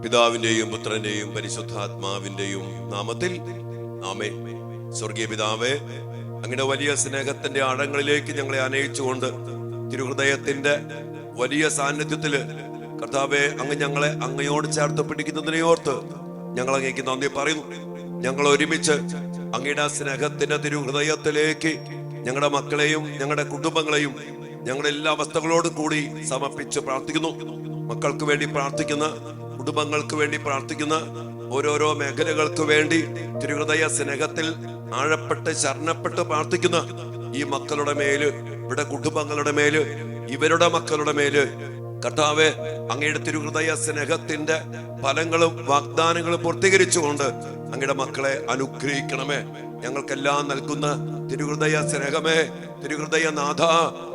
പിതാവിന്റെയും പുത്രന്റെയും പരിശുദ്ധാത്മാവിന്റെയും നാമത്തിൽ ആമേൻ. സ്വർഗീയ പിതാവേ, അങ്ങയുടെ വലിയ സ്നേഹത്തിന്റെ ആഴങ്ങളിലേക്ക് ഞങ്ങളെ അനയിച്ചുകൊണ്ട് തിരുഹൃദയത്തിന്റെ വലിയ സാന്നിധ്യത്തില് കർത്താവേ, അങ്ങ് ഞങ്ങളെ അങ്ങയോട് ചേർത്ത് പിടിക്കുന്നതിനെ ഓർത്ത് ഞങ്ങൾ അങ്ങേക്ക് നന്ദി പറയുന്നു. ഞങ്ങൾ ഒരുമിച്ച് അങ്ങയുടെ സ്നേഹത്തിന്റെ തിരുഹൃദയത്തിലേക്ക് ഞങ്ങളുടെ മക്കളെയും ഞങ്ങളുടെ കുടുംബങ്ങളെയും ഞങ്ങളുടെ എല്ലാ അവസ്ഥകളോടും കൂടി സമർപ്പിച്ച് പ്രാർത്ഥിക്കുന്നു. മക്കൾക്ക് വേണ്ടി പ്രാർത്ഥിക്കുന്ന, കുടുംബങ്ങൾക്ക് വേണ്ടി പ്രാർത്ഥിക്കുന്ന, ഓരോരോ മേഖലകൾക്ക് വേണ്ടി തിരുഹൃദയ സ്നേഹത്തിൽ ആഴപ്പെട്ട് ശരണപ്പെട്ട് പ്രാർത്ഥിക്കുന്ന ഈ മക്കളുടെ മേല്, ഇവിടെ കുടുംബങ്ങളുടെ മേല്, ഇവരുടെ മക്കളുടെ മേല് കർത്താവേ, അങ്ങയുടെ തിരുഹൃദയ സ്നേഹത്തിന്റെ ഫലങ്ങളും വാഗ്ദാനങ്ങളും പൂർത്തീകരിച്ചുകൊണ്ട് അങ്ങയുടെ മക്കളെ അനുഗ്രഹിക്കണമേ. ഞങ്ങൾക്കെല്ലാം നൽകുന്ന തിരുഹൃദയ സ്നേഹമേ, തിരുഹൃദയ നാഥ,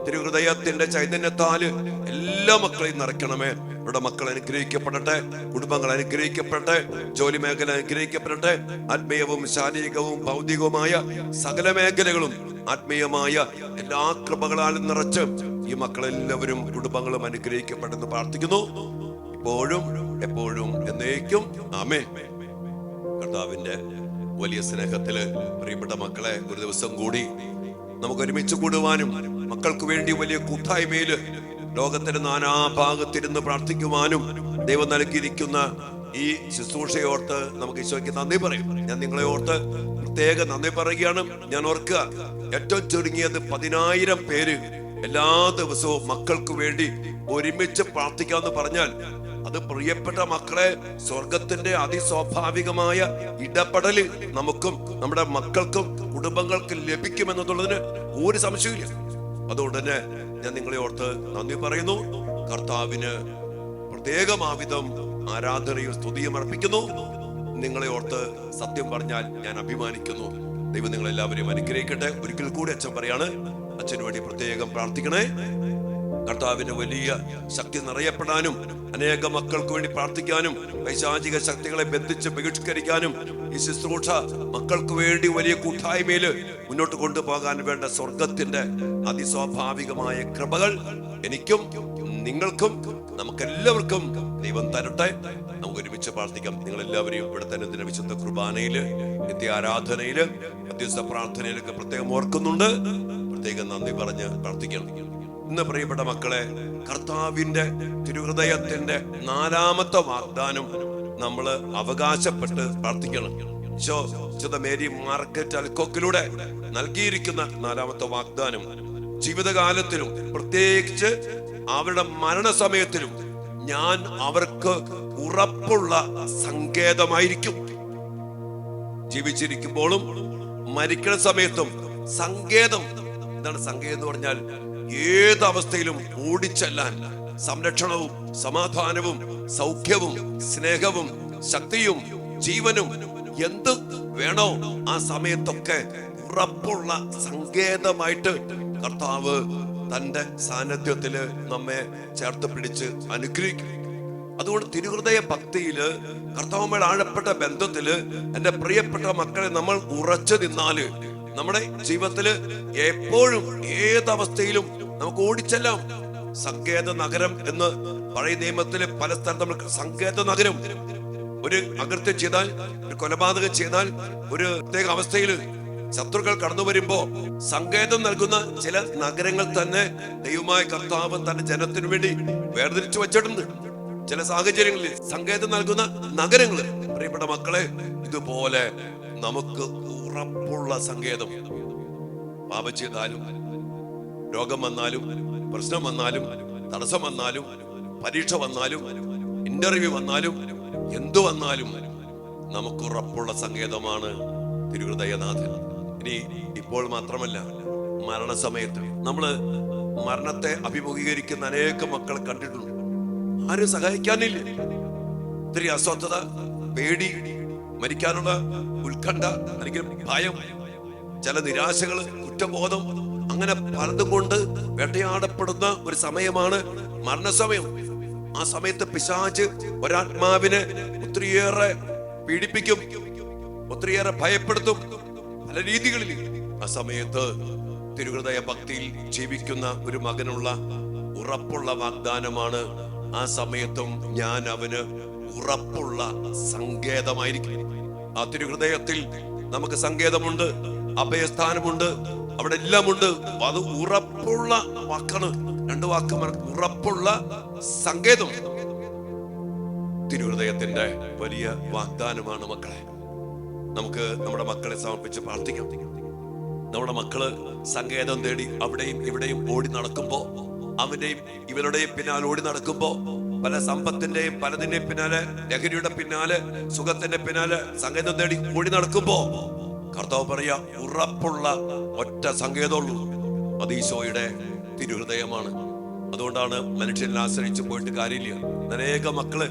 തിരുഹൃദയത്തിന്റെ ചൈതന്യത്താല് എല്ലാ മക്കളെയും നിറയ്ക്കണമേ. ഇവിടെ മക്കൾ അനുഗ്രഹിക്കപ്പെടട്ടെ, കുടുംബങ്ങൾ അനുഗ്രഹിക്കപ്പെടട്ടെ, ജോലി മേഖല അനുഗ്രഹിക്കപ്പെടട്ടെ. ആത്മീയവും ശാരീരികവും ഭൗതികവുമായ സകല മേഖലകളും ആത്മീയമായ എല്ലാ കൃപകളാലും നിറച്ച് ഈ മക്കളെല്ലാവരും കുടുംബങ്ങളും അനുഗ്രഹിക്കപ്പെട്ടെന്ന് പ്രാർത്ഥിക്കുന്നു, ഇപ്പോഴും എപ്പോഴും എന്നേക്കും ആമേൻ. കർത്താവിന്റെ വലിയ സ്നേഹത്തില് പ്രിയപ്പെട്ട മക്കളെ, ഒരു ദിവസം കൂടി നമുക്ക് ഒരുമിച്ച് കൂടുവാനും മക്കൾക്ക് വേണ്ടി വലിയ കൂട്ടായ്മയില് ലോകത്തിന്റെ നാനാഭാഗത്തിരുന്ന് പ്രാർത്ഥിക്കുവാനും ദൈവം നൽകിയിരിക്കുന്ന ഈ ശുശ്രൂഷയോർത്ത് നമുക്ക് ഈശോയ്ക്ക് നന്ദി പറയും. ഞാൻ നിങ്ങളെ ഓർത്ത് പ്രത്യേക നന്ദി പറയുകയാണ്. ഞാൻ ഓർക്കുക, ഏറ്റവും ചുരുങ്ങിയത് 10,000 പേര് എല്ലാ ദിവസവും മക്കൾക്ക് വേണ്ടി ഒരുമിച്ച് പ്രാർത്ഥിക്കാന്ന് പറഞ്ഞാൽ അത് പ്രിയപ്പെട്ട മക്കളെ, സ്വർഗത്തിന്റെ അതിസ്വാഭാവികമായ ഇടപെടല് നമുക്കും നമ്മുടെ മക്കൾക്കും കുടുംബങ്ങൾക്കും ലഭിക്കുമെന്നുള്ളതിന് ഒരു സംശയമില്ല. അതുകൊണ്ട് തന്നെ ഞാൻ നിങ്ങളെ ഓർത്ത് നന്ദി പറയുന്നു. കർത്താവിന് പ്രത്യേകമാവിധം ആരാധനയും സ്തുതിയും അർപ്പിക്കുന്നു. നിങ്ങളെ ഓർത്ത് സത്യം പറഞ്ഞാൽ ഞാൻ അഭിമാനിക്കുന്നു. ദൈവം നിങ്ങളെല്ലാവരെയും അനുഗ്രഹിക്കട്ടെ. ഒരിക്കൽ കൂടി അച്ഛൻ പറയാണ്, അച്ഛന് വേണ്ടി പ്രത്യേകം പ്രാർത്ഥിക്കണേ. കർത്താവിന്റെ വലിയ ശക്തി നിറയപ്പെടാനും അനേക മക്കൾക്ക് വേണ്ടി പ്രാർത്ഥിക്കാനും പൈശാചിക ശക്തികളെ ബന്ധിച്ച് ബഹിഷ്കരിക്കാനും ഈ ശുശ്രൂഷ മക്കൾക്ക് വേണ്ടി വലിയ കൂട്ടായ്മയില് മുന്നോട്ട് കൊണ്ടുപോകാൻ വേണ്ട സ്വർഗത്തിന്റെ അതിസ്വാഭാവികമായ കൃപകൾ എനിക്കും നിങ്ങൾക്കും നമുക്കെല്ലാവർക്കും ദൈവം തരട്ടെ. നമുക്ക് ഒരുമിച്ച് പ്രാർത്ഥിക്കാം. നിങ്ങൾ എല്ലാവരെയും ഇവിടെ തന്നെ വിശുദ്ധ കുർബാനയില്, നിത്യ ആരാധനയില്, മധ്യസ്ഥ പ്രാർത്ഥനയിലൊക്കെ പ്രത്യേകം ഓർക്കുന്നുണ്ട്. പ്രത്യേകം നന്ദി പറഞ്ഞ് പ്രാർത്ഥിക്കണം. ഇന്ന് പ്രിയപ്പെട്ട മക്കളെ, കർത്താവിന്റെ തിരുഹൃദയത്തിന്റെ 4ാമത്തെ വാഗ്ദാനം നമ്മൾ അവകാശപ്പെട്ട് പ്രാർത്ഥിക്കണം. വിശുദ്ധ മേരി മാർക്കറ്റ് അൽക്കോക്കിലൂടെ നൽകിയിരിക്കുന്ന 4ാമത്തെ വാഗ്ദാനം ജീവിതകാലത്തിലും പ്രത്യേകിച്ച് അവരുടെ മരണസമയത്തിലും ഞാൻ അവർക്ക് ഉറപ്പുള്ള സങ്കേതമായിരിക്കും. ജീവിച്ചിരിക്കുമ്പോഴും മരിക്കുന്ന സമയത്തും സങ്കേതം. എന്താണ് സങ്കേതം എന്ന് പറഞ്ഞാൽ? ഏത് അവസ്ഥയിലും ഓടിച്ചെല്ലാൻ സംരക്ഷണവും സമാധാനവും സൗഖ്യവും സ്നേഹവും ശക്തിയും ജീവനും എന്ത് വേണോ ആ സമയത്തൊക്കെ ഉറപ്പുള്ള സങ്കേതമായിട്ട് കർത്താവ് തന്റെ സാന്നിധ്യത്തില് നമ്മെ ചേർത്ത് പിടിച്ച് അനുഗ്രഹിക്കും. അതുകൊണ്ട് തിരുഹൃദയ ഭക്തിയില്, കർത്താവുമായി ആഴപ്പെട്ട ബന്ധത്തില് എന്റെ പ്രിയപ്പെട്ട മക്കളെ നമ്മൾ ഉറച്ചു നിന്നാല് നമ്മുടെ ജീവിതത്തില് എപ്പോഴും ഏതവസ്ഥയിലും നമുക്ക് ഓടിച്ചെല്ലാം. സങ്കേത നഗരം എന്ന് പഴയ നിയമത്തില് പല സ്ഥലത്ത് നമ്മൾ സങ്കേത നഗരം, ഒരു അകൃത്യം ചെയ്താൽ, ഒരു കൊലപാതകം ചെയ്താൽ, ഒരു പ്രത്യേക അവസ്ഥയില് ശത്രുക്കൾ കടന്നു വരുമ്പോ സങ്കേതം നൽകുന്ന ചില നഗരങ്ങൾ തന്നെ ദൈവമായ കർത്താവ് തന്റെ ജനത്തിനു വേണ്ടി വേർതിരിച്ചു വച്ചിട്ടുണ്ട്. ചില സാഹചര്യങ്ങളിൽ സങ്കേതം നൽകുന്ന നഗരങ്ങള്. പ്രിയപ്പെട്ട മക്കളെ, ഇതുപോലെ നമുക്ക് ഉറപ്പുള്ള സങ്കേതം. പാപം ചെയ്താലും, രോഗം വന്നാലും, പ്രശ്നം വന്നാലും, തടസ്സം വന്നാലും, പരീക്ഷ വന്നാലും, ഇന്റർവ്യൂ വന്നാലും, എന്തു വന്നാലും നമുക്ക് ഉറപ്പുള്ള സങ്കേതമാണ് തിരുഹൃദയനാഥൻ. ഇനി ഇപ്പോൾ മാത്രമല്ല, മരണസമയത്ത് നമ്മള് മരണത്തെ അഭിമുഖീകരിക്കുന്ന അനേക മക്കളെ കണ്ടിട്ടുണ്ട്. ആരും സഹായിക്കാനില്ല. ഒത്തിരി അസ്വസ്ഥത, പേടി, മരിക്കാനുള്ള ഉത്കണ്ഠ, അല്ലെങ്കിൽ ഭയം, ചില നിരാശകള്, കുറ്റബോധം, അങ്ങനെ പലതും കൊണ്ട് വേട്ടയാടപ്പെടുന്ന ഒരു സമയമാണ് മരണസമയം. ആ സമയത്ത് പിശാച് ഒരാത്മാവിനെ ഒത്തിരിയേറെ പീഡിപ്പിക്കും, ഒത്തിരിയേറെ ഭയപ്പെടുത്തും പല രീതികളിൽ. ആ സമയത്ത് തിരുഹൃദയ ഭക്തിയിൽ ജീവിക്കുന്ന ഒരു മകനുള്ള ഉറപ്പുള്ള വാഗ്ദാനമാണ്, ആ സമയത്തും ഞാൻ അവന് ഉറപ്പുള്ള സങ്കേതമായിരിക്കും. ആ തിരുഹൃദയത്തിൽ നമുക്ക് സങ്കേതമുണ്ട്, അഭയസ്ഥാനമുണ്ട്, അവിടെ എല്ലാം ഉണ്ട്. അത് ഉറപ്പുള്ള വാക്കാണ്. രണ്ട് വാക്ക് ഉറപ്പുള്ള സങ്കേതം. തിരുഹൃദയത്തിന്റെ വലിയ വാഗ്ദാനമാണ് മക്കളെ. നമുക്ക് നമ്മുടെ മക്കളെ സമർപ്പിച്ച് പ്രാർത്ഥിക്കാം. നമ്മുടെ മക്കള് സങ്കേതം തേടി അവിടെയും ഇവിടെയും ഓടി നടക്കുമ്പോ, അവന്റെയും ഇവരുടെയും പിന്നാലെ ഓടി നടക്കുമ്പോ, പല സമ്പത്തിന്റെയും പലതിന്റെയും പിന്നാലെ, ലഹരിയുടെ പിന്നാലെ, സുഖത്തിന്റെ പിന്നാലെ സങ്കേതം തേടി ഓടി നടക്കുമ്പോ കർത്താവ് പറയാ, ഉറപ്പുള്ള ഒറ്റ സങ്കേതമുള്ളൂ, അത് ഈശോയുടെ തിരുഹൃദയമാണ്. അതുകൊണ്ടാണ് ആശ്രയിച്ച് പോയിട്ട് കാര്യമില്ല. അനേക മക്കള്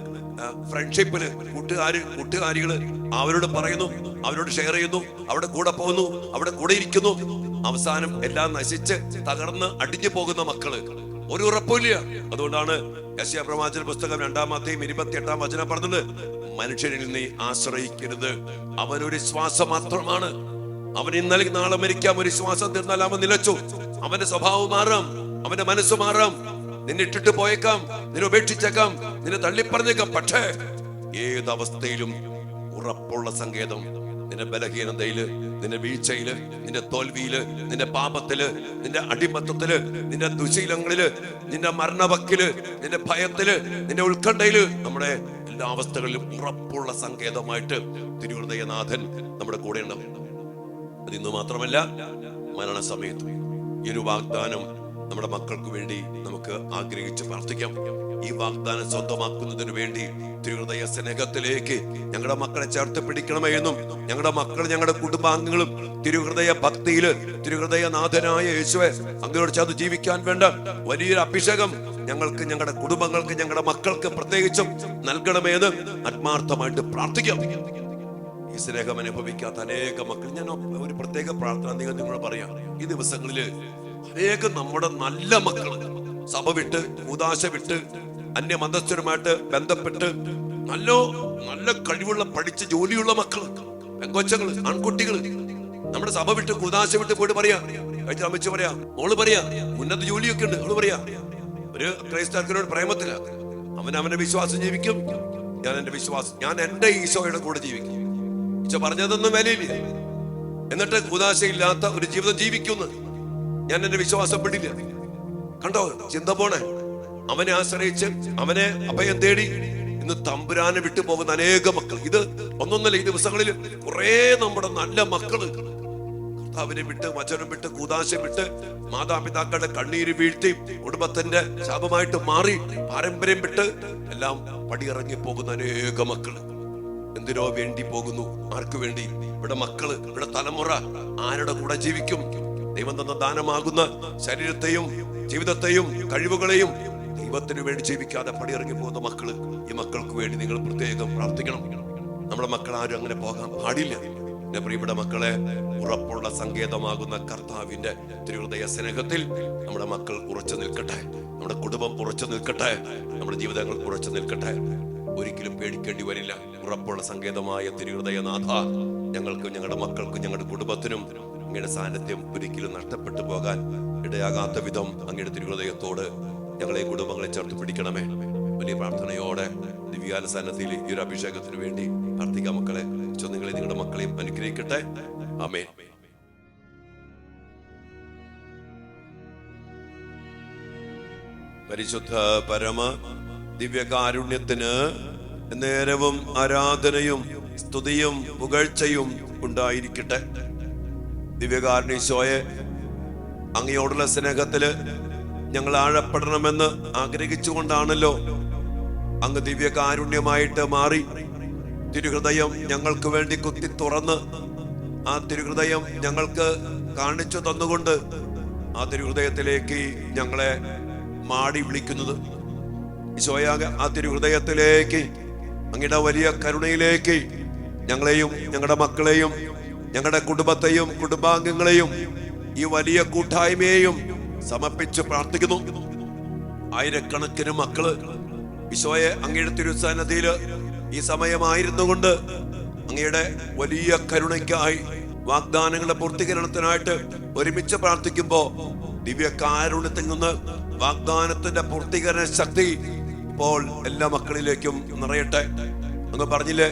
ഫ്രണ്ട്ഷിപ്പില് കൂട്ടുകാരികള് അവരോട് പറയുന്നു, അവരോട് ഷെയർ ചെയ്യുന്നു, അവിടെ കൂടെ പോകുന്നു, അവിടെ കൂടെ ഇരിക്കുന്നു. അവസാനം എല്ലാം നശിച്ച് തകർന്ന് അടിഞ്ഞു പോകുന്ന മക്കള്, ഒരു ഉറപ്പില്ല. അതുകൊണ്ടാണ് യെശയ്യാ പ്രവാചക പുസ്തകം 2:28 പറഞ്ഞത്, മനുഷ്യനിൽ നീ ആശ്രയിക്കരുത്, അവനൊരു ശ്വാസം മാത്രമാണ്. അവൻ ഇന്നലെ നാളെ മരിക്കാം, ഒരു ശ്വാസം തീർന്നാൽ അവൻ നിലച്ചു. അവന്റെ സ്വഭാവം മാറാം, അവന്റെ മനസ്സ് മാറാം. നിന്നെ ഇട്ടിട്ട് പോയേക്കാം, നിന്നെ ഉപേക്ഷിച്ചേക്കാം, നിന്നെ തള്ളിപ്പറഞ്ഞേക്കാം. പക്ഷേ ഏതവസ്ഥയിലും ഉറപ്പുള്ള സങ്കേതം. നിന്റെ ബലഹീനതയില്, നിന്റെ വീഴ്ചയില്, നിന്റെ തോൽവിയില്, നിന്റെ പാപത്തില്, നിന്റെ അടിമത്തത്തില്, നിന്റെ ദുശീലങ്ങളില്, നിന്റെ മരണവക്കില്, നിന്റെ ഭയത്തില്, നിന്റെ ഉത്കണ്ഠയില്, നമ്മുടെ എല്ലാ അവസ്ഥകളിലും ഉറപ്പുള്ള സങ്കേതമായിട്ട് തിരുഹൃദയനാഥൻ നമ്മുടെ കൂടെ ഉണ്ടാവും. അത് ഇന്ന് മാത്രമല്ല, മരണസമയത്തും ഈ ഒരു വാഗ്ദാനം നമ്മുടെ മക്കൾക്ക് വേണ്ടി നമുക്ക് ആഗ്രഹിച്ച് പ്രാർത്ഥിക്കാം. ഈ വാഗ്ദാനം സ്വന്തമാക്കുന്നതിന് വേണ്ടി തിരുഹൃദയ സ്നേഹത്തിലേക്ക് ഞങ്ങളുടെ മക്കളെ ചേർത്ത് പിടിക്കണമേ എന്നും, ഞങ്ങളുടെ മക്കൾ, ഞങ്ങളുടെ കുടുംബാംഗങ്ങളും തിരുഹൃദയ ഭക്തിയില് തിരുഹൃദയനാഥനായ യേശുവെ അങ്ങയോട് ചേർത്ത് ജീവിക്കാൻ വേണ്ട വലിയൊരു അഭിഷേകം ഞങ്ങൾക്ക്, ഞങ്ങളുടെ കുടുംബങ്ങൾക്ക്, ഞങ്ങളുടെ മക്കൾക്ക് പ്രത്യേകിച്ചും നൽകണമേ എന്ന് ആത്മാർത്ഥമായിട്ട് പ്രാർത്ഥിക്കാം. ഈ സ്നേഹം അനുഭവിക്കാത്ത അനേക മക്കൾ, ഞാൻ ഒരു പ്രത്യേക പ്രാർത്ഥന നിങ്ങളോട് പറയാം. ഈ ദിവസങ്ങളില് അനേകം നമ്മുടെ നല്ല മക്കള് സഭ വിട്ട്, കൂദാശ വിട്ട്, അന്യമതസ്ഥരുമായിട്ട് ബന്ധപ്പെട്ട് നല്ല കഴിവുള്ള, പഠിച്ച് ജോലിയുള്ള മക്കള്, പെങ്കൊച്ചകള്, ആൺകുട്ടികള് നമ്മുടെ സഭ വിട്ട്, കൂദാശ വിട്ട് പോയിട്ട് പറയാ, അമ്മച്ച് പറയാ, മോള് പറയാ, ഉന്നത ജോലിയൊക്കെ ഉണ്ട്, അവള് പറയാ, ഒരു ക്രൈസ്തവനോട് പ്രേമത്തില, അവന്റെ വിശ്വാസം ജീവിക്കും, ഞാൻ എന്റെ ഈശോയുടെ കൂടെ ജീവിക്കും. ഈശോ പറഞ്ഞതൊന്നും വിലയില്ല, എന്നിട്ട് കൂദാശയില്ലാത്ത ഒരു ജീവിതം ജീവിക്കുന്നു. ഞാൻ എന്റെ വിശ്വാസം പെടില്ല. കണ്ടോ ചിന്ത പോണേ. അവനെ ആശ്രയിച്ച്, അവനെ അഭയം തേടി ഇന്ന് തമ്പുരാനെ വിട്ടു പോകുന്ന അനേക മക്കൾ. ഇത് ഒന്നൊന്നല്ല, ഈ ദിവസങ്ങളിൽ കുറെ നമ്മുടെ നല്ല മക്കള് കർത്താവിനെ വിട്ട്, വചനം വിട്ട്, കൂദാശ വിട്ട്, മാതാപിതാക്കളുടെ കണ്ണീര് വീഴ്ത്തി, കുടുംബത്തിന്റെ ശാപമായിട്ട് മാറി, പാരമ്പര്യം വിട്ട് എല്ലാം പടിയിറങ്ങി പോകുന്ന അനേക മക്കള്. എന്തിനോ വേണ്ടി പോകുന്നു? ആർക്കു വേണ്ടി? ഇവിടെ മക്കള്, ഇവിടെ തലമുറ ആരുടെ കൂടെ ജീവിക്കും? ദൈവം തന്ന ദാനമാകുന്ന ശരീരത്തെയും ജീവിതത്തെയും കഴിവുകളെയും ദൈവത്തിന് വേണ്ടി ജീവിക്കാതെ പടിയിറങ്ങി പോകുന്ന മക്കള്. ഈ മക്കൾക്ക് വേണ്ടി നിങ്ങൾ പ്രത്യേകം പ്രാർത്ഥിക്കണം. നമ്മുടെ മക്കൾ ആരും അങ്ങനെ പോകാൻ പാടില്ല. എന്റെ പ്രിയപ്പെട്ട മക്കളെ, ഉറപ്പുള്ള സങ്കേതമാകുന്ന കർത്താവിന്റെ തിരുഹൃദയ സ്നേഹത്തിൽ നമ്മുടെ മക്കൾ ഉറച്ചു നിൽക്കട്ടെ, നമ്മുടെ കുടുംബം ഉറച്ചു നിൽക്കട്ടെ, നമ്മുടെ ജീവിതങ്ങൾ ഉറച്ചു നിൽക്കട്ടെ. ഒരിക്കലും പേടിക്കേണ്ടി വരില്ല. ഉറപ്പുള്ള സങ്കേതമായ തിരുഹൃദയനാഥ, ഞങ്ങൾക്കും ഞങ്ങളുടെ മക്കൾക്കും ഞങ്ങളുടെ കുടുംബത്തിനും അങ്ങയുടെ സാന്നിധ്യം ഒരിക്കലും നഷ്ടപ്പെട്ടു പോകാൻ ഇടയാകാത്ത വിധം അങ്ങയുടെ തിരുഹൃദയത്തോട് ഞങ്ങളെ കുടുംബങ്ങളെ ചേർത്ത് പിടിക്കണമേ. വലിയ പ്രാർത്ഥനയോടെ ദിവ്യാന സന്നദ്ധിയിൽ ഈ ഒരു അഭിഷേകത്തിന് വേണ്ടി പ്രാർത്ഥിക്കാം. മക്കളെ, നിങ്ങളെ നിങ്ങളുടെ മക്കളെയും അനുഗ്രഹിക്കട്ടെ. ആമേൻ. പരിശുദ്ധ പരമ ദിവ്യകാരുണ്യത്തിന് നേരവും ആരാധനയും സ്തുതിയും പുകഴ്ചയും ഉണ്ടായിരിക്കട്ടെ. ദിവ്യകാരുണ്യശോയെ, അങ്ങയോടുള്ള സ്നേഹത്തില് ഞങ്ങൾ ആഴപ്പെടണമെന്ന് ആഗ്രഹിച്ചുകൊണ്ടാണല്ലോ അങ്ങ് ദിവ്യകാരുണ്യമായിട്ട് മാറി തിരുഹൃദയം ഞങ്ങൾക്ക് വേണ്ടി കുത്തി തുറന്ന് ആ തിരുഹൃദയം ഞങ്ങൾക്ക് കാണിച്ചു തന്നുകൊണ്ട് ആ തിരുഹൃദയത്തിലേക്ക് ഞങ്ങളെ മാടി വിളിക്കുന്നത്. ഈശോയാകെ ആ തിരുഹൃദയത്തിലേക്ക്, അങ്ങയുടെ വലിയ കരുണയിലേക്ക് ഞങ്ങളെയും ഞങ്ങളുടെ മക്കളെയും ഞങ്ങളുടെ കുടുംബത്തെയും കുടുംബാംഗങ്ങളെയും ഈ വലിയ കൂട്ടായ്മയെയും സമർപ്പിച്ച് പ്രാർത്ഥിക്കുന്നു. ആയിരക്കണക്കിന് മക്കള് ഈശോയെ അങ്ങയുടെ തിരുസന്നിധിയില് ഈ സമയമായിരുന്നു കൊണ്ട് അങ്ങയുടെ വലിയ കരുണയ്ക്കായി, വാഗ്ദാനങ്ങളുടെ പൂർത്തീകരണത്തിനായിട്ട് ഒരുമിച്ച് പ്രാർത്ഥിക്കുമ്പോ ദിവ്യ കാരുണ്യത്തിൽ നിന്ന് വാഗ്ദാനത്തിന്റെ പൂർത്തീകരണ ശക്തി ഇപ്പോൾ എല്ലാ മക്കളിലേക്കും നിറയട്ടെ. അങ്ങ് പറഞ്ഞില്ലേ,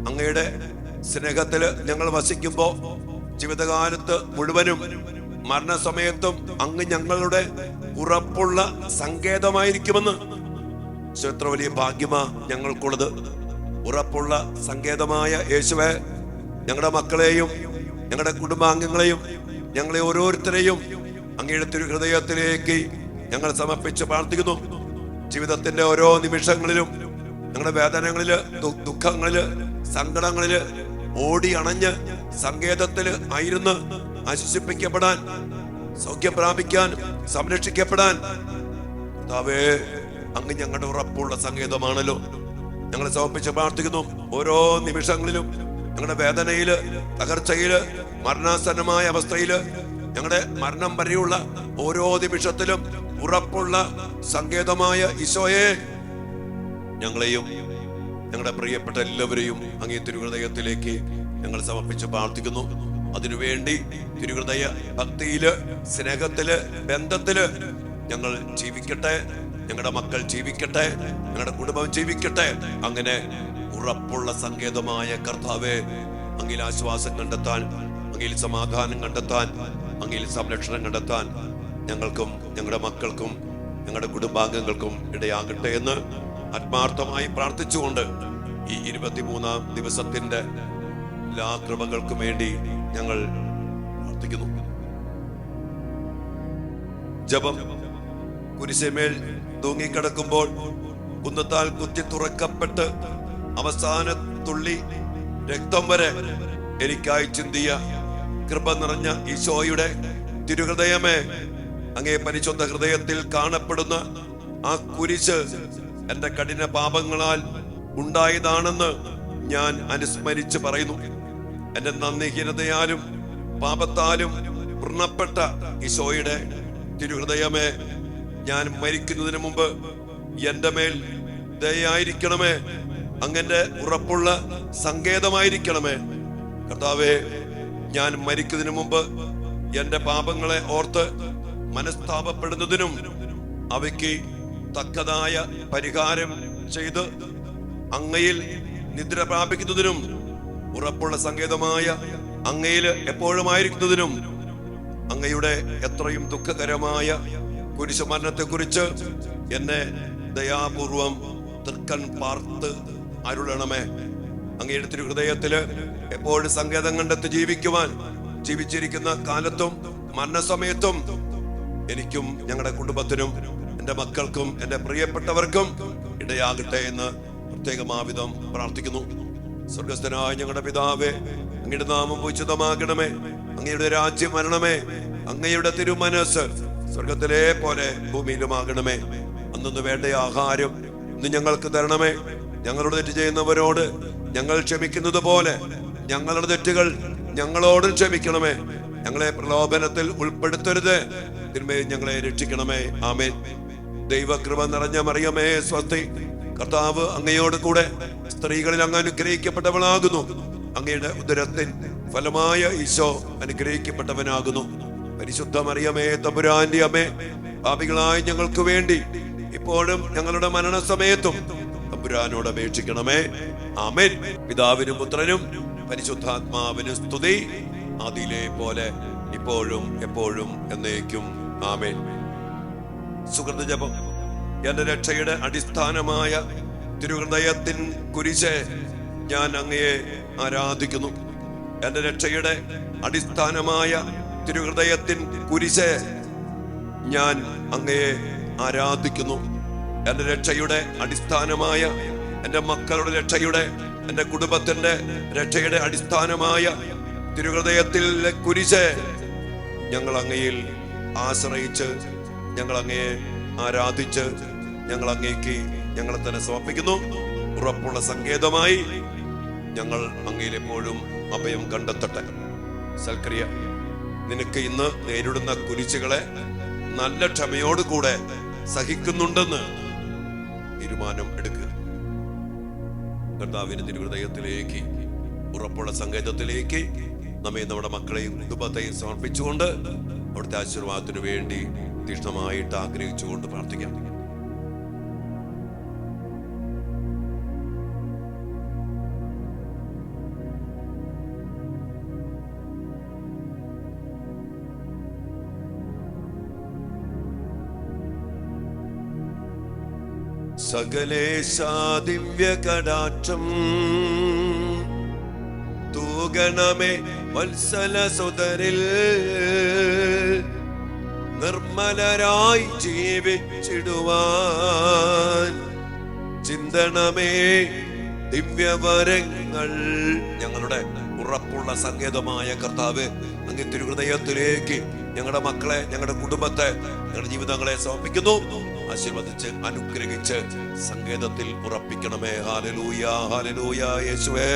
അങ്ങയുടെ സ്നേഹത്തില് ഞങ്ങൾ വസിക്കുമ്പോ ജീവിതകാലത്ത് മുഴുവനും മരണസമയത്തും അങ്ങ് ഞങ്ങളുടെ ഉറപ്പുള്ള സങ്കേതമായിരിക്കുമെന്ന്. എത്ര വലിയ ഭാഗ്യമാ ഞങ്ങൾക്കുള്ളത്. ഉറപ്പുള്ള സങ്കേതമായ യേശുവേ, ഞങ്ങളുടെ മക്കളെയും ഞങ്ങളുടെ കുടുംബാംഗങ്ങളെയും ഞങ്ങളെ ഓരോരുത്തരെയും അങ്ങയുടെ തിരുഹൃദയത്തിലേക്ക് ഞങ്ങൾ സമർപ്പിച്ച് പ്രാർത്ഥിക്കുന്നു. ജീവിതത്തിന്റെ ഓരോ നിമിഷങ്ങളിലും ഞങ്ങളുടെ വേദനകളില്, ദുഃഖങ്ങളില്, സങ്കടങ്ങളില് ഓടി അണഞ്ഞ് സങ്കേതത്തില് ആയിരുന്ന് ആശ്വസിപ്പിക്കപ്പെടാൻ, സൗഖ്യം പ്രാപിക്കാൻ, സംരക്ഷിക്കപ്പെടാൻ കർത്താവേ, അങ്ങ് ഞങ്ങളുടെ ഉറപ്പുള്ള സങ്കേതമാണല്ലോ. ഞങ്ങളെ സമർപ്പിച്ച് പ്രാർത്ഥിക്കുന്നു. ഓരോ നിമിഷങ്ങളിലും ഞങ്ങളുടെ വേദനയില്, തകർച്ചയില്, മരണാസന്നമായ അവസ്ഥയില്, ഞങ്ങളുടെ മരണം വരെയുള്ള ഓരോ നിമിഷത്തിലും ഉറപ്പുള്ള സങ്കേതമായ ഈശോയെ, ഞങ്ങളെയും ഞങ്ങളുടെ പ്രിയപ്പെട്ട എല്ലാവരെയും അങ്ങേ തിരുഹൃദയത്തിലേക്ക് ഞങ്ങൾ സമർപ്പിച്ച് പ്രാർത്ഥിക്കുന്നു. അതിനുവേണ്ടി തിരുഹൃദയ ഭക്തിയില്, സ്നേഹത്തില്, ബന്ധത്തില് ഞങ്ങൾ ജീവിക്കട്ടെ. ഞങ്ങളുടെ മക്കൾ ജീവിക്കട്ടെ, ഞങ്ങളുടെ കുടുംബം ജീവിക്കട്ടെ. അങ്ങനെ ഉറപ്പുള്ള സങ്കേതമായ കർത്താവേ, അങ്ങയിൽ ആശ്വാസം കണ്ടെത്താൻ, അങ്ങയിൽ സമാധാനം കണ്ടെത്താൻ, അങ്ങയിൽ സംരക്ഷണം കണ്ടെത്താൻ ഞങ്ങൾക്കും ഞങ്ങളുടെ മക്കൾക്കും ഞങ്ങളുടെ കുടുംബാംഗങ്ങൾക്കും ഇടയാകട്ടെ എന്ന് ആത്മാർത്ഥമായി പ്രാർത്ഥിച്ചുകൊണ്ട് ഈ 23-ാം ദിവസത്തിന്റെ എല്ലാ കൃപകൾക്കും വേണ്ടി ഞങ്ങൾ പ്രാർത്ഥിക്കുന്നു. ജപം. കുരിശിന്മേൽ തൂങ്ങിക്കിടക്കുമ്പോൾ കുന്നത്താൽ കുത്തി തുറക്കപ്പെട്ട് അവസാന തുള്ളി രക്തം വരെ എനിക്കായി ചിന്തിയ കൃപ നിറഞ്ഞ ഈശോയുടെ തിരുഹൃദയമേ, അങ്ങേ പരിശുദ്ധ ഹൃദയത്തിൽ കാണപ്പെടുന്ന ആ കുരിശ് എന്റെ കഠിന പാപങ്ങളാൽ ഉണ്ടായതാണെന്ന് ഞാൻ അനുസ്മരിച്ച് പറയുന്നു. എന്റെ നന്ദിഹീനതയാലും പാപത്താലും വൃണപ്പെട്ട ഈശോയുടെ തിരുഹൃദയമേ, ഞാൻ മരിക്കുന്നതിന് മുമ്പ് എന്റെ മേൽ ദയായിരിക്കണമേ. അങ്ങന്റെ ഉറപ്പുള്ള സങ്കേതമായിരിക്കണമേ. കർത്താവേ, ഞാൻ മരിക്കുന്നതിന് മുമ്പ് എന്റെ പാപങ്ങളെ ഓർത്ത് മനസ്താപപ്പെടുന്നതിനും അവയ്ക്ക് തക്കതായ പരിഹാരം ചെയ്ത് അങ്ങയിൽ നിദ്ര പ്രാപിക്കുന്നതിനും ഉറപ്പുള്ള സങ്കേതമായ അങ്ങയിൽ എപ്പോഴുമായിരിക്കുന്നതിനും അങ്ങയുടെ എത്രയും ദുഃഖകരമായ കുരിശുമരണത്തെ കുറിച്ച് എന്നെ ദയാപൂർവം തൃക്കൺ പാർത്ത് അരുളണമേ. അങ്ങയുടെ തിരുഹൃദയത്തില് എപ്പോഴും സങ്കേതം കണ്ടെത്തി ജീവിക്കുവാൻ, ജീവിച്ചിരിക്കുന്ന കാലത്തും മരണസമയത്തും എനിക്കും ഞങ്ങളുടെ കുടുംബത്തിനും എന്റെ മക്കൾക്കും എന്റെ പ്രിയപ്പെട്ടവർക്കും ഇടയാകട്ടെ എന്ന് പ്രത്യേകമാവിധം പ്രാർത്ഥിക്കുന്നു. സ്വർഗസ്ഥനായ ഞങ്ങളുടെ പിതാവേ, അങ്ങയുടെ നാമം പൂജിതമാകണമേ. അങ്ങയുടെ രാജ്യം വരണമേ. അങ്ങയുടെ തിരുമനസ് സ്വർഗത്തിലെ പോലെ ഭൂമിയിലുമാകണമേ. അന്നു വേണ്ട ആഹാരം ഇന്ന് ഞങ്ങൾക്ക് തരണമേ. ഞങ്ങളോട് തെറ്റ് ചെയ്യുന്നവരോട് ഞങ്ങൾ ക്ഷമിക്കുന്നത് പോലെ ഞങ്ങളുടെ തെറ്റുകൾ ഞങ്ങളോട് ക്ഷമിക്കണമേ. ഞങ്ങളെ പ്രലോഭനത്തിൽ ഉൾപ്പെടുത്തരുത്, തിന്മയിൽ ഞങ്ങളെ രക്ഷിക്കണമേ. ആമേൻ. ദൈവകൃപ നിറഞ്ഞ മറിയമേ സ്വസ്തി, കർത്താവ് അങ്ങയോട് കൂടെ സ്ത്രീകളിൽ അങ്ങ് അനുഗ്രഹിക്കപ്പെട്ടവളാകുന്നു. അങ്ങയുടെ ഉദരത്തിൻ ഫലമായ ഈശോ അനുഗ്രഹിക്കപ്പെട്ടവനാകുന്നു. പരിശുദ്ധ മറിയമേ തമ്പുരാന്റെ അമ്മേ, പാപികളായ ഞങ്ങൾക്ക് വേണ്ടി ഇപ്പോഴും ഞങ്ങളുടെ മരണസമയത്തും തമ്പുരാനോട് അപേക്ഷിക്കണമേ. ആമേൻ. പിതാവിനും പുത്രനും പരിശുദ്ധാത്മാവിനും സ്തുതി, ആദിയിലെ പോലെ ഇപ്പോഴും എപ്പോഴും എന്നേക്കും. ആമേൻ. സുഹൃത ജപം. എന്റെ രക്ഷയുടെ അടിസ്ഥാനമായ തിരുഹൃദയത്തിൻ കുരിശേ, ഞാൻ അങ്ങയെ ആരാധിക്കുന്നു. എന്റെ രക്ഷയുടെ അടിസ്ഥാനമായ തിരുഹൃദയത്തിൻ കുരിശേ, ഞാൻ അങ്ങയെ ആരാധിക്കുന്നു. എന്റെ രക്ഷയുടെ അടിസ്ഥാനമായ, എന്റെ മക്കളുടെ രക്ഷയുടെ, എന്റെ കുടുംബത്തിന്റെ രക്ഷയുടെ അടിസ്ഥാനമായ തിരുഹൃദയത്തിലെ കുരിശേ, ഞങ്ങൾ അങ്ങയിൽ ആശ്രയിച്ച്, ഞങ്ങൾ അങ്ങയെ ആരാധിച്ച്, ഞങ്ങൾ അങ്ങേക്ക് ഞങ്ങളെ തന്നെ സമർപ്പിക്കുന്നു. ഉറപ്പുള്ള സങ്കേതമായി ഞങ്ങൾ അങ്ങയിൽ എപ്പോഴും അഭയം കണ്ടെത്തട്ടെ. സൽക്രിയ. നിനക്ക് ഇന്ന് നേരിടുന്ന കുരിശുകളെ നല്ല ക്ഷമയോടുകൂടെ സഹിക്കുന്നുണ്ടെന്ന് തീരുമാനം എടുക്കുക. കർത്താവിന്റെ തിരുഹൃദയത്തിലേക്ക്, ഉറപ്പുള്ള സങ്കേതത്തിലേക്ക് നമ്മെ നമ്മുടെ മക്കളെയും കുടുംബത്തെയും സമർപ്പിച്ചുകൊണ്ട് അവിടുത്തെ ആശീർവാദത്തിനു വേണ്ടി തീക്ഷ്ണമായിട്ട് ആഗ്രഹിച്ചുകൊണ്ട് പ്രാർത്ഥിക്കാം. സകലേശാ ദിവ്യ കടാക്ഷം തൂകണമേ വത്സല സുതരിൽ നിർമ്മലരായി ജീവിച്ചിടുവാൻ ചിന്തണമേ ദിവ്യവരങ്ങൾ. ഞങ്ങളുടെ ഉറപ്പുള്ള സങ്കേതമായ കർത്താവ്, അങ്ങ് തിരുഹൃദയത്തിലേക്ക് ഞങ്ങളുടെ മക്കളെ, ഞങ്ങളുടെ കുടുംബത്തെ, ഞങ്ങളുടെ ജീവിതങ്ങളെ സമർപ്പിക്കുന്നു. ആശീർവദിച്ച് അനുഗ്രഹിച്ച് സങ്കേതത്തിൽ ഉറപ്പിക്കണമേ. ഹല്ലേലൂയ, ഹല്ലേലൂയ യേശുവേ.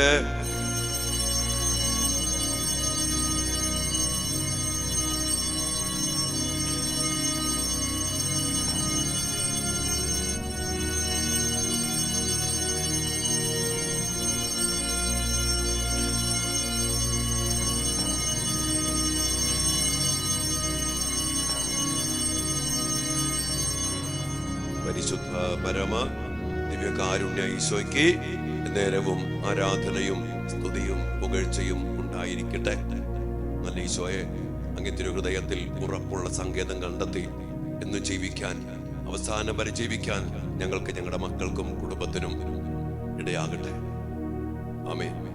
പരിശുദ്ധ പരമ ദിവ്യകാരുണ്യ ഈശോയ്ക്ക് നേരവും ആരാധനയും സ്തുതിയും പുകഴ്ചയും ഉണ്ടായിരിക്കട്ടെ. നല്ല ഈശോയെ, അങ്ങ് തിരുഹൃദയത്തിൽ ഉറപ്പുള്ള സങ്കേതം കണ്ടെത്തി എന്ന് ജീവിക്കാൻ, അവസാനം വരെ ജീവിക്കാൻ ഞങ്ങൾക്ക്, ഞങ്ങളുടെ മക്കൾക്കും കുടുംബത്തിനും ഇടയാകട്ടെ. ആമേൻ.